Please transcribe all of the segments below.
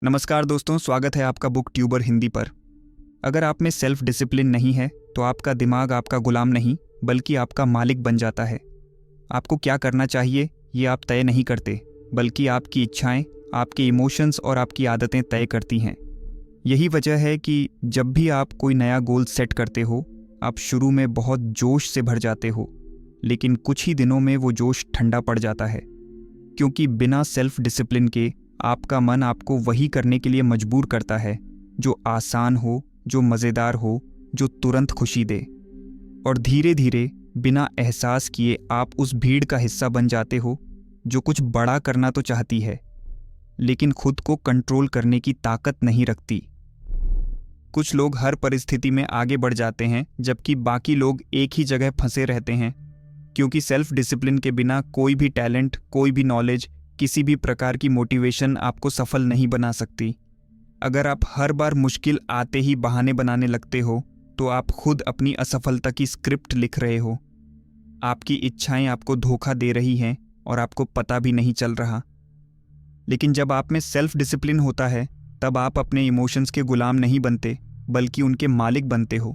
नमस्कार दोस्तों, स्वागत है आपका बुक ट्यूबर हिंदी पर। अगर आप में सेल्फ डिसिप्लिन नहीं है तो आपका दिमाग आपका गुलाम नहीं बल्कि आपका मालिक बन जाता है। आपको क्या करना चाहिए ये आप तय नहीं करते, बल्कि आपकी इच्छाएं, आपके इमोशंस और आपकी आदतें तय करती हैं। यही वजह है कि जब भी आप कोई नया गोल सेट करते हो, आप शुरू में बहुत जोश से भर जाते हो, लेकिन कुछ ही दिनों में वो जोश ठंडा पड़ जाता है, क्योंकि बिना सेल्फ डिसिप्लिन के आपका मन आपको वही करने के लिए मजबूर करता है जो आसान हो, जो मज़ेदार हो, जो तुरंत खुशी दे। और धीरे धीरे बिना एहसास किए आप उस भीड़ का हिस्सा बन जाते हो जो कुछ बड़ा करना तो चाहती है, लेकिन खुद को कंट्रोल करने की ताकत नहीं रखती। कुछ लोग हर परिस्थिति में आगे बढ़ जाते हैं, जबकि बाकी लोग एक ही जगह फंसे रहते हैं, क्योंकि सेल्फ डिसिप्लिन के बिना कोई भी टैलेंट, कोई भी नॉलेज, किसी भी प्रकार की मोटिवेशन आपको सफल नहीं बना सकती। अगर आप हर बार मुश्किल आते ही बहाने बनाने लगते हो तो आप खुद अपनी असफलता की स्क्रिप्ट लिख रहे हो। आपकी इच्छाएं आपको धोखा दे रही हैं और आपको पता भी नहीं चल रहा। लेकिन जब आप में सेल्फ डिसिप्लिन होता है, तब आप अपने इमोशंस के गुलाम नहीं बनते बल्कि उनके मालिक बनते हो।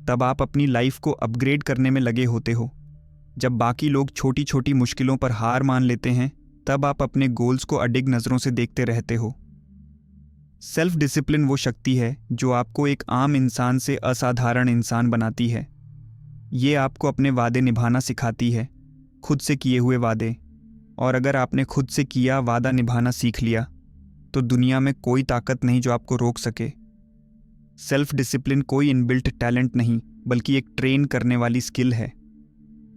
तब आप अपनी लाइफ को अपग्रेड करने में लगे होते हो। जब बाकी लोग छोटी छोटी मुश्किलों पर हार मान लेते हैं, तब आप अपने गोल्स को अडिग नज़रों से देखते रहते हो। सेल्फ डिसिप्लिन वो शक्ति है जो आपको एक आम इंसान से असाधारण इंसान बनाती है। ये आपको अपने वादे निभाना सिखाती है, खुद से किए हुए वादे। और अगर आपने खुद से किया वादा निभाना सीख लिया तो दुनिया में कोई ताकत नहीं जो आपको रोक सके। सेल्फ डिसिप्लिन कोई इनबिल्ट टैलेंट नहीं, बल्कि एक ट्रेन करने वाली स्किल है।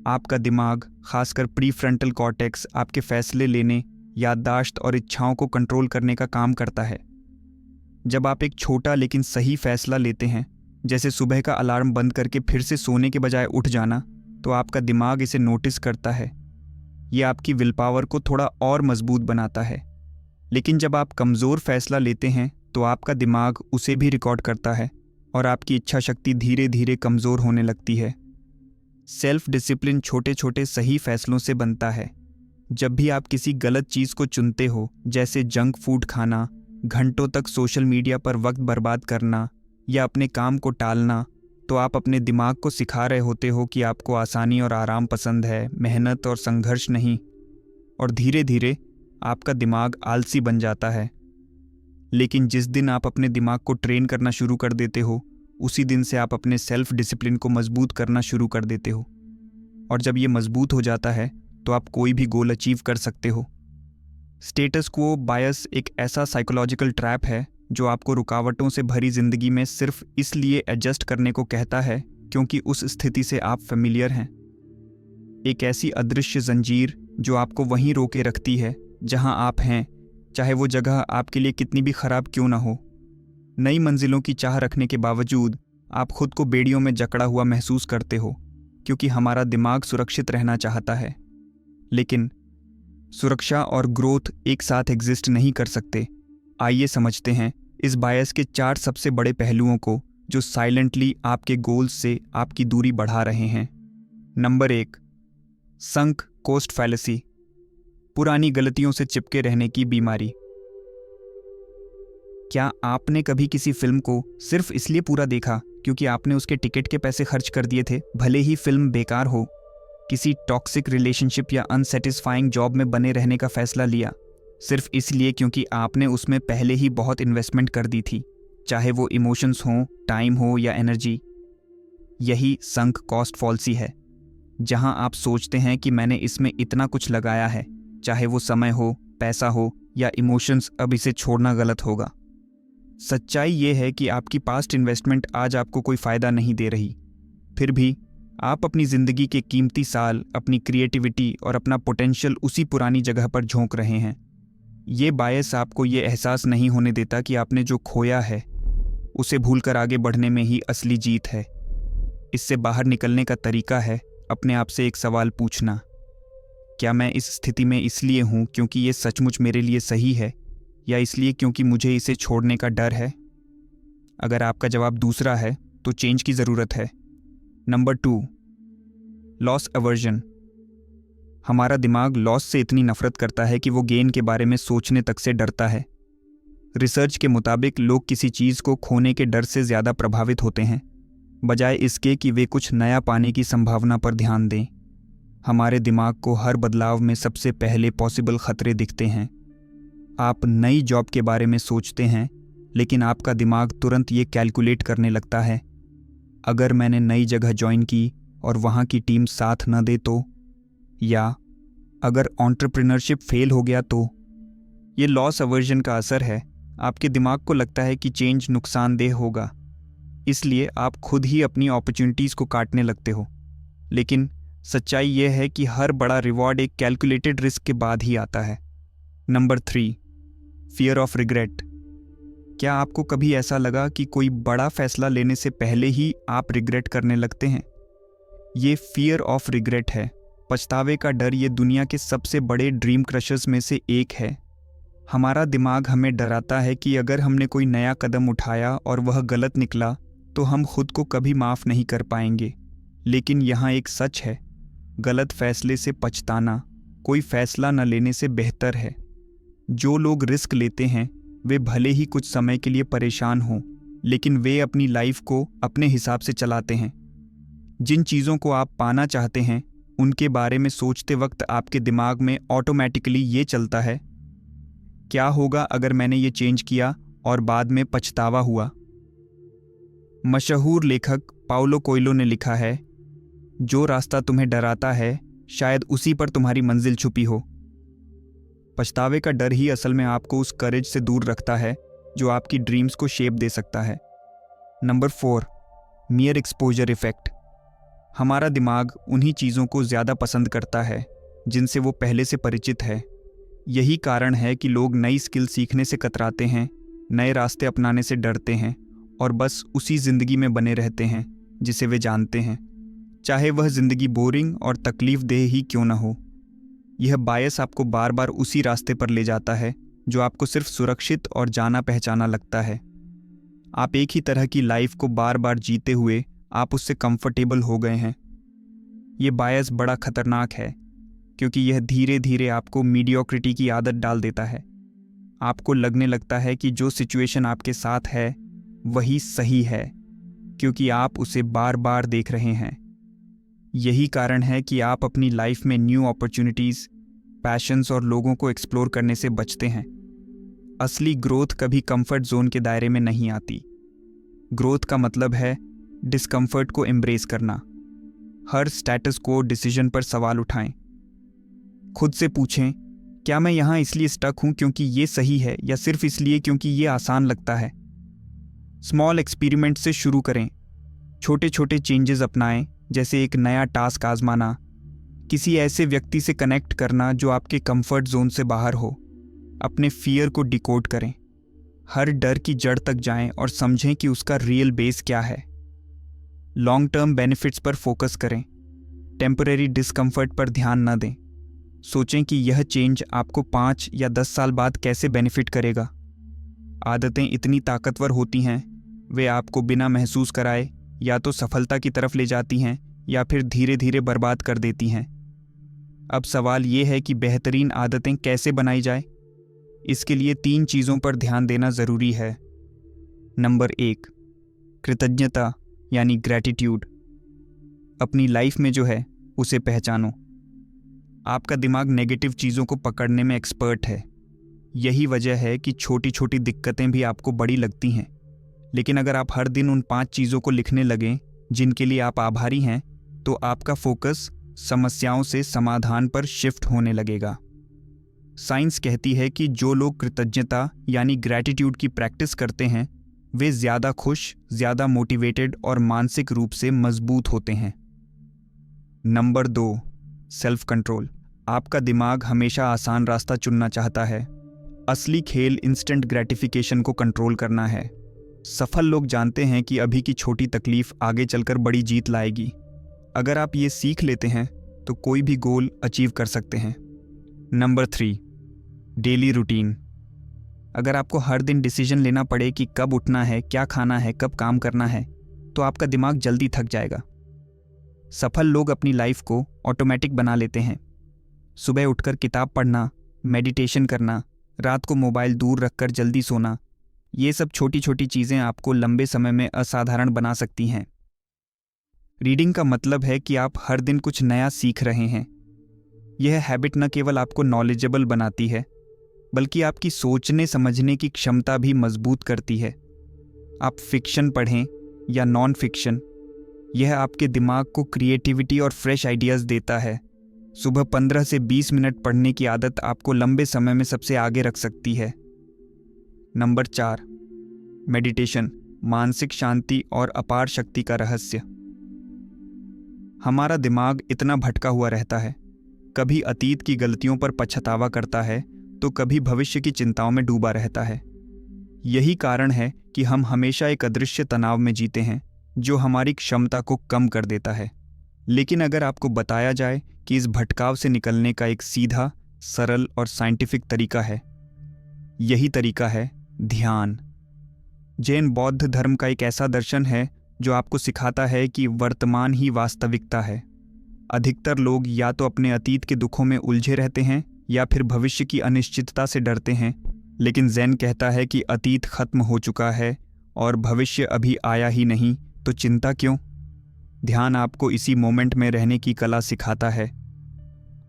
आपका दिमाग, खासकर प्री फ्रंटल कॉर्टेक्स, आपके फैसले लेने, याददाश्त और इच्छाओं को कंट्रोल करने का काम करता है। जब आप एक छोटा लेकिन सही फैसला लेते हैं, जैसे सुबह का अलार्म बंद करके फिर से सोने के बजाय उठ जाना, तो आपका दिमाग इसे नोटिस करता है। ये आपकी विल पावर को थोड़ा और मजबूत बनाता है। लेकिन जब आप कमज़ोर फैसला लेते हैं तो आपका दिमाग उसे भी रिकॉर्ड करता है और आपकी इच्छा शक्ति धीरे धीरे कमज़ोर होने लगती है। सेल्फ डिसिप्लिन छोटे छोटे सही फैसलों से बनता है। जब भी आप किसी गलत चीज़ को चुनते हो, जैसे जंक फूड खाना, घंटों तक सोशल मीडिया पर वक्त बर्बाद करना या अपने काम को टालना, तो आप अपने दिमाग को सिखा रहे होते हो कि आपको आसानी और आराम पसंद है, मेहनत और संघर्ष नहीं। और धीरे धीरे आपका दिमाग आलसी बन जाता है। लेकिन जिस दिन आप अपने दिमाग को ट्रेन करना शुरू कर देते हो, उसी दिन से आप अपने सेल्फ डिसिप्लिन को मजबूत करना शुरू कर देते हो। और जब ये मजबूत हो जाता है तो आप कोई भी गोल अचीव कर सकते हो। स्टेटस क्वो बायस एक ऐसा साइकोलॉजिकल ट्रैप है जो आपको रुकावटों से भरी जिंदगी में सिर्फ इसलिए एडजस्ट करने को कहता है क्योंकि उस स्थिति से आप फेमिलियर हैं। एक ऐसी अदृश्य जंजीर जो आपको वहीं रोके रखती है जहां आप हैं, चाहे वो जगह आपके लिए कितनी भी खराब क्यों ना हो। नई मंजिलों की चाह रखने के बावजूद आप खुद को बेड़ियों में जकड़ा हुआ महसूस करते हो, क्योंकि हमारा दिमाग सुरक्षित रहना चाहता है। लेकिन सुरक्षा और ग्रोथ एक साथ एग्जिस्ट नहीं कर सकते। आइए समझते हैं इस बायस के 4 सबसे बड़े पहलुओं को जो साइलेंटली आपके गोल्स से आपकी दूरी बढ़ा रहे हैं। नंबर 1, संक कोस्ट फैलेसी, पुरानी गलतियों से चिपके रहने की बीमारी। क्या आपने कभी किसी फिल्म को सिर्फ इसलिए पूरा देखा क्योंकि आपने उसके टिकट के पैसे खर्च कर दिए थे, भले ही फिल्म बेकार हो? किसी टॉक्सिक रिलेशनशिप या अनसेटिस्फाइंग जॉब में बने रहने का फैसला लिया सिर्फ इसलिए क्योंकि आपने उसमें पहले ही बहुत इन्वेस्टमेंट कर दी थी, चाहे वो इमोशंस हो, टाइम हो या एनर्जी। यही संक कॉस्ट फॉल्सी है, जहां आप सोचते हैं कि मैंने इसमें इतना कुछ लगाया है, चाहे वो समय हो, पैसा हो या इमोशंस, अब इसे छोड़ना गलत होगा। सच्चाई ये है कि आपकी पास्ट इन्वेस्टमेंट आज आपको कोई फ़ायदा नहीं दे रही। फिर भी आप अपनी ज़िंदगी के कीमती साल, अपनी क्रिएटिविटी और अपना पोटेंशियल उसी पुरानी जगह पर झोंक रहे हैं। ये बायस आपको ये एहसास नहीं होने देता कि आपने जो खोया है उसे भूलकर आगे बढ़ने में ही असली जीत है। इससे बाहर निकलने का तरीका है अपने आप से एक सवाल पूछना, क्या मैं इस स्थिति में इसलिए हूँ क्योंकि ये सचमुच मेरे लिए सही है, या इसलिए क्योंकि मुझे इसे छोड़ने का डर है? अगर आपका जवाब दूसरा है तो चेंज की ज़रूरत है। Number 2, loss aversion. हमारा दिमाग लॉस से इतनी नफरत करता है कि वो गेन के बारे में सोचने तक से डरता है। रिसर्च के मुताबिक लोग किसी चीज़ को खोने के डर से ज़्यादा प्रभावित होते हैं, बजाय इसके कि वे कुछ नया पाने की संभावना पर ध्यान दें। हमारे दिमाग को हर बदलाव में सबसे पहले पॉसिबल खतरे दिखते हैं। आप नई जॉब के बारे में सोचते हैं, लेकिन आपका दिमाग तुरंत ये कैलकुलेट करने लगता है, अगर मैंने नई जगह ज्वाइन की और वहाँ की टीम साथ न दे तो, या अगर एंटरप्रेन्योरशिप फेल हो गया तो। ये लॉस अवर्जन का असर है। आपके दिमाग को लगता है कि चेंज नुकसानदेह होगा, इसलिए आप खुद ही अपनी अपॉर्चुनिटीज़ को काटने लगते हो। लेकिन सच्चाई यह है कि हर बड़ा रिवॉर्ड एक कैलकुलेटेड रिस्क के बाद ही आता है। Number 3, fear of regret. क्या आपको कभी ऐसा लगा कि कोई बड़ा फैसला लेने से पहले ही आप रिग्रेट करने लगते हैं? ये फियर ऑफ रिग्रेट है। पछतावे का डर ये दुनिया के सबसे बड़े ड्रीम क्रशर्स में से एक है। हमारा दिमाग हमें डराता है कि अगर हमने कोई नया कदम उठाया और वह गलत निकला तो हम खुद को कभी माफ़ नहीं कर पाएंगे। लेकिन यहाँ एक सच है, गलत फैसले से पछताना कोई फैसला न लेने से बेहतर है। जो लोग रिस्क लेते हैं वे भले ही कुछ समय के लिए परेशान हों, लेकिन वे अपनी लाइफ को अपने हिसाब से चलाते हैं। जिन चीज़ों को आप पाना चाहते हैं उनके बारे में सोचते वक्त आपके दिमाग में ऑटोमेटिकली ये चलता है, क्या होगा अगर मैंने ये चेंज किया और बाद में पछतावा हुआ। मशहूर लेखक पाउलो कोएल्हो ने लिखा है, जो रास्ता तुम्हें डराता है शायद उसी पर तुम्हारी मंजिल छुपी हो। पछतावे का डर ही असल में आपको उस करेज से दूर रखता है जो आपकी ड्रीम्स को शेप दे सकता है। Number 4, मियर exposure effect. हमारा दिमाग उन्हीं चीज़ों को ज़्यादा पसंद करता है जिनसे वो पहले से परिचित है। यही कारण है कि लोग नई स्किल सीखने से कतराते हैं, नए रास्ते अपनाने से डरते हैं और बस उसी ज़िंदगी में बने रहते हैं जिसे वे जानते हैं, चाहे वह ज़िंदगी बोरिंग और तकलीफ़देह ही क्यों न हो। यह बायस आपको बार बार उसी रास्ते पर ले जाता है जो आपको सिर्फ सुरक्षित और जाना पहचाना लगता है। आप एक ही तरह की लाइफ को बार बार जीते हुए आप उससे कंफर्टेबल हो गए हैं। ये बायस बड़ा खतरनाक है क्योंकि यह धीरे धीरे आपको मीडियोक्रिटी की आदत डाल देता है। आपको लगने लगता है कि जो सिचुएशन आपके साथ है वही सही है क्योंकि आप उसे बार बार देख रहे हैं। यही कारण है कि आप अपनी लाइफ में न्यू अपॉर्चुनिटीज़, पैशंस और लोगों को एक्सप्लोर करने से बचते हैं। असली ग्रोथ कभी कंफर्ट जोन के दायरे में नहीं आती। ग्रोथ का मतलब है डिस्कम्फर्ट को एम्ब्रेस करना। हर स्टेटस को डिसीजन पर सवाल उठाएं। खुद से पूछें, क्या मैं यहाँ इसलिए स्टक हूँ क्योंकि ये सही है या सिर्फ इसलिए क्योंकि ये आसान लगता है। स्मॉल एक्सपेरिमेंट से शुरू करें। छोटे छोटे चेंजेस अपनाएं, जैसे एक नया टास्क आजमाना, किसी ऐसे व्यक्ति से कनेक्ट करना जो आपके कंफर्ट जोन से बाहर हो। अपने फियर को डिकोड करें। हर डर की जड़ तक जाएं और समझें कि उसका रियल बेस क्या है। लॉन्ग टर्म बेनिफिट्स पर फोकस करें, टेम्परेरी डिस्कम्फर्ट पर ध्यान न दें। सोचें कि यह चेंज आपको 5 या 10 साल बाद कैसे बेनिफिट करेगा। आदतें इतनी ताकतवर होती हैं, वे आपको बिना महसूस कराए या तो सफलता की तरफ ले जाती हैं या फिर धीरे धीरे बर्बाद कर देती हैं। अब सवाल ये है कि बेहतरीन आदतें कैसे बनाई जाए। इसके लिए 3 चीज़ों पर ध्यान देना ज़रूरी है। नंबर 1, कृतज्ञता यानी ग्रैटिट्यूड। अपनी लाइफ में जो है उसे पहचानो। आपका दिमाग नेगेटिव चीज़ों को पकड़ने में एक्सपर्ट है। यही वजह है कि छोटी छोटी दिक्कतें भी आपको बड़ी लगती हैं। लेकिन अगर आप हर दिन उन 5 चीज़ों को लिखने लगें जिनके लिए आप आभारी हैं, तो आपका फोकस समस्याओं से समाधान पर शिफ्ट होने लगेगा। साइंस कहती है कि जो लोग कृतज्ञता यानी ग्रैटिट्यूड की प्रैक्टिस करते हैं वे ज़्यादा खुश, ज़्यादा मोटिवेटेड और मानसिक रूप से मजबूत होते हैं। Number 2, self control. आपका दिमाग हमेशा आसान रास्ता चुनना चाहता है। असली खेल इंस्टेंट ग्रेटिफिकेशन को कंट्रोल करना है। सफल लोग जानते हैं कि अभी की छोटी तकलीफ आगे चलकर बड़ी जीत लाएगी। अगर आप ये सीख लेते हैं तो कोई भी गोल अचीव कर सकते हैं। Number 3, daily routine. अगर आपको हर दिन डिसीजन लेना पड़े कि कब उठना है, क्या खाना है, कब काम करना है, तो आपका दिमाग जल्दी थक जाएगा। सफल लोग अपनी लाइफ को ऑटोमेटिक बना लेते हैं। सुबह उठकर किताब पढ़ना, मेडिटेशन करना, रात को मोबाइल दूर रखकर जल्दी सोना, ये सब छोटी छोटी चीज़ें आपको लंबे समय में असाधारण बना सकती हैं। रीडिंग का मतलब है कि आप हर दिन कुछ नया सीख रहे हैं। यह हैबिट न केवल आपको नॉलेजेबल बनाती है, बल्कि आपकी सोचने समझने की क्षमता भी मजबूत करती है। आप फिक्शन पढ़ें या नॉन फिक्शन, यह आपके दिमाग को क्रिएटिविटी और फ्रेश आइडियाज़ देता है। सुबह 15 से 20 मिनट पढ़ने की आदत आपको लंबे समय में सबसे आगे रख सकती है। नंबर 4, मेडिटेशन, मानसिक शांति और अपार शक्ति का रहस्य। हमारा दिमाग इतना भटका हुआ रहता है, कभी अतीत की गलतियों पर पछतावा करता है तो कभी भविष्य की चिंताओं में डूबा रहता है। यही कारण है कि हम हमेशा एक अदृश्य तनाव में जीते हैं जो हमारी क्षमता को कम कर देता है। लेकिन अगर आपको बताया जाए कि इस भटकाव से निकलने का एक सीधा, सरल और साइंटिफिक तरीका है, यही तरीका है ध्यान। जैन बौद्ध धर्म का एक ऐसा दर्शन है जो आपको सिखाता है कि वर्तमान ही वास्तविकता है। अधिकतर लोग या तो अपने अतीत के दुखों में उलझे रहते हैं या फिर भविष्य की अनिश्चितता से डरते हैं, लेकिन ज़ेन कहता है कि अतीत खत्म हो चुका है और भविष्य अभी आया ही नहीं, तो चिंता क्यों? ध्यान आपको इसी मोमेंट में रहने की कला सिखाता है।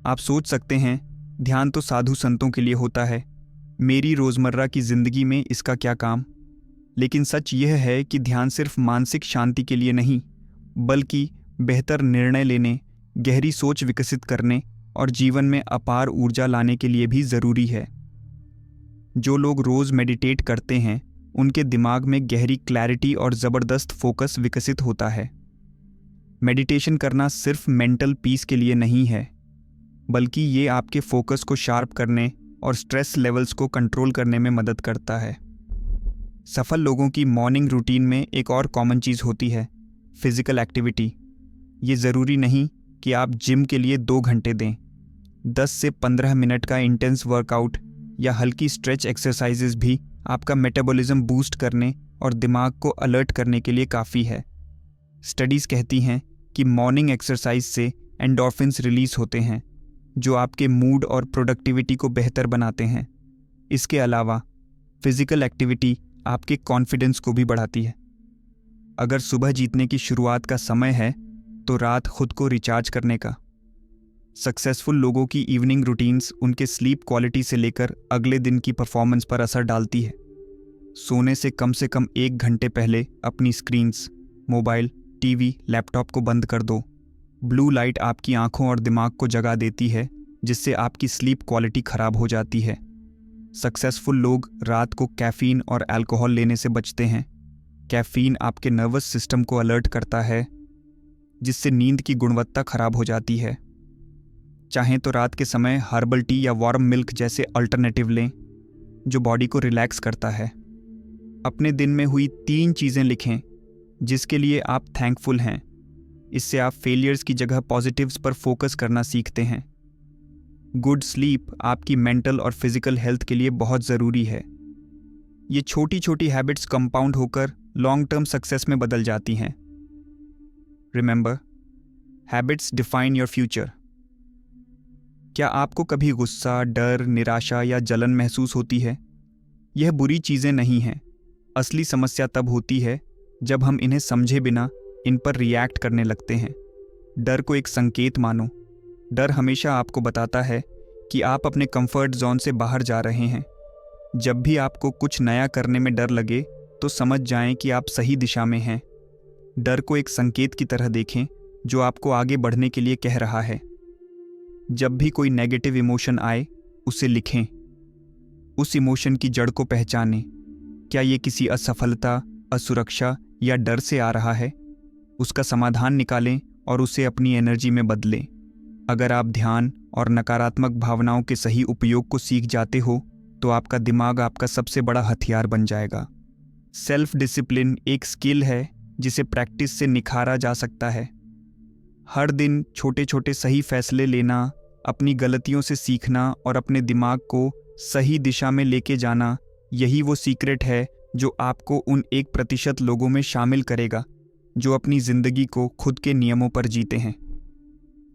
आप सोच सकते हैं, ध्यान तो साधु संतों के लिए होता है, मेरी रोज़मर्रा की ज़िंदगी में इसका क्या काम? लेकिन सच यह है कि ध्यान सिर्फ मानसिक शांति के लिए नहीं, बल्कि बेहतर निर्णय लेने, गहरी सोच विकसित करने और जीवन में अपार ऊर्जा लाने के लिए भी ज़रूरी है। जो लोग रोज़ मेडिटेट करते हैं, उनके दिमाग में गहरी क्लैरिटी और ज़बरदस्त फोकस विकसित होता है। मेडिटेशन करना सिर्फ मेंटल पीस के लिए नहीं है, बल्कि ये आपके फोकस को शार्प करने और स्ट्रेस लेवल्स को कंट्रोल करने में मदद करता है। सफल लोगों की मॉर्निंग रूटीन में एक और कॉमन चीज़ होती है, फिज़िकल एक्टिविटी। ये ज़रूरी नहीं कि आप जिम के लिए 2 घंटे दें। 10 से 15 मिनट का इंटेंस वर्कआउट या हल्की स्ट्रेच एक्सरसाइजेज भी आपका मेटाबॉलिज्म बूस्ट करने और दिमाग को अलर्ट करने के लिए काफ़ी है। स्टडीज़ कहती हैं कि मॉर्निंग एक्सरसाइज से एंडोर्फिन्स रिलीज होते हैं, जो आपके मूड और प्रोडक्टिविटी को बेहतर बनाते हैं। इसके अलावा फिज़िकल एक्टिविटी आपके कॉन्फिडेंस को भी बढ़ाती है। अगर सुबह जीतने की शुरुआत का समय है, तो रात खुद को रिचार्ज करने का। सक्सेसफुल लोगों की इवनिंग रूटीन्स उनके स्लीप क्वालिटी से लेकर अगले दिन की परफॉर्मेंस पर असर डालती है। सोने से कम 1 घंटे पहले अपनी स्क्रीन्स, मोबाइल, टीवी, लैपटॉप को बंद कर दो। ब्लू लाइट आपकी आंखों और दिमाग को जगा देती है, जिससे आपकी स्लीप क्वालिटी खराब हो जाती है। सक्सेसफुल लोग रात को कैफ़ीन और अल्कोहल लेने से बचते हैं। कैफ़ीन आपके नर्वस सिस्टम को अलर्ट करता है, जिससे नींद की गुणवत्ता खराब हो जाती है। चाहें तो रात के समय हर्बल टी या वार्म मिल्क जैसे अल्टरनेटिव लें, जो बॉडी को रिलैक्स करता है। अपने दिन में हुई 3 चीज़ें लिखें जिसके लिए आप थैंकफुल हैं। इससे आप फेलियर्स की जगह पॉजिटिव्स पर फोकस करना सीखते हैं। गुड स्लीप आपकी मेंटल और फिजिकल हेल्थ के लिए बहुत ज़रूरी है। ये छोटी छोटी हैबिट्स कंपाउंड होकर लॉन्ग टर्म सक्सेस में बदल जाती हैं। Remember, habits define your future. क्या आपको कभी गुस्सा, डर, निराशा या जलन महसूस होती है? यह बुरी चीज़ें नहीं हैं। असली समस्या तब होती है जब हम इन्हें समझे बिना इन पर रिएक्ट करने लगते हैं। डर को एक संकेत मानो। डर हमेशा आपको बताता है कि आप अपने कंफर्ट जोन से बाहर जा रहे हैं। जब भी आपको कुछ नया करने में डर लगे, तो समझ जाएं कि आप सही दिशा में हैं। डर को एक संकेत की तरह देखें जो आपको आगे बढ़ने के लिए कह रहा है। जब भी कोई नेगेटिव इमोशन आए, उसे लिखें। उस इमोशन की जड़ को पहचानें। क्या ये किसी असफलता, असुरक्षा या डर से आ रहा है? उसका समाधान निकालें और उसे अपनी एनर्जी में बदलें। अगर आप ध्यान और नकारात्मक भावनाओं के सही उपयोग को सीख जाते हो, तो आपका दिमाग आपका सबसे बड़ा हथियार बन जाएगा। सेल्फ डिसिप्लिन एक स्किल है जिसे प्रैक्टिस से निखारा जा सकता है। हर दिन छोटे छोटे सही फैसले लेना, अपनी गलतियों से सीखना और अपने दिमाग को सही दिशा में लेके जाना, यही वो सीक्रेट है जो आपको उन 1% लोगों में शामिल करेगा जो अपनी ज़िंदगी को खुद के नियमों पर जीते हैं।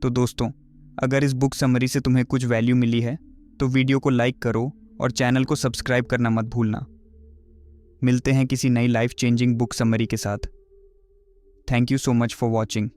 तो दोस्तों, अगर इस बुक समरी से तुम्हें कुछ वैल्यू मिली है, तो वीडियो को लाइक करो और चैनल को सब्सक्राइब करना मत भूलना। मिलते हैं किसी नई लाइफ चेंजिंग बुक समरी के साथ। Thank you so much for watching.